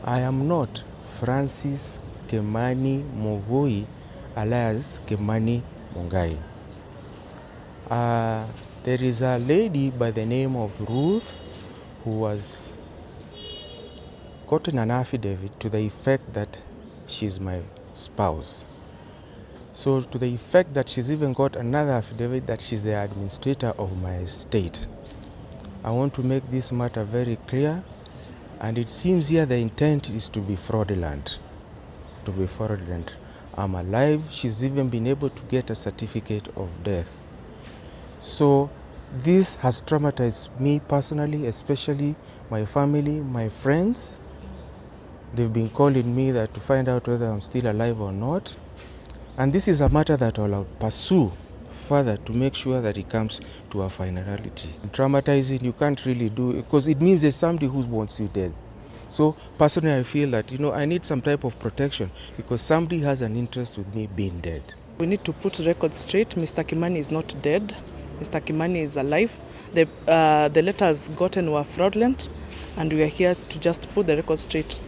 I am not Francis Kimani Mungai alias Kimani Mungai. There is a lady by the name of Ruth who was gotten an affidavit to the effect that she's my spouse. So to the effect that she's even got another affidavit that she's the administrator of my estate. I want to make this matter very clear, and it seems here the intent is to be fraudulent. I'm alive. She's even been able to get a certificate of death. So this has traumatized me personally, especially my family, my friends. They've been calling me that to find out whether I'm still alive or not. And this is a matter that I'll pursue further to make sure that it comes to a finality. Traumatizing, you can't really do it because it means there's somebody who wants you dead. So personally, I feel that, I need some type of protection because somebody has an interest with me being dead. We need to put the record straight. Mr. Kimani is not dead. Mr. Kimani is alive. The letters gotten were fraudulent, and we are here to just put the record straight.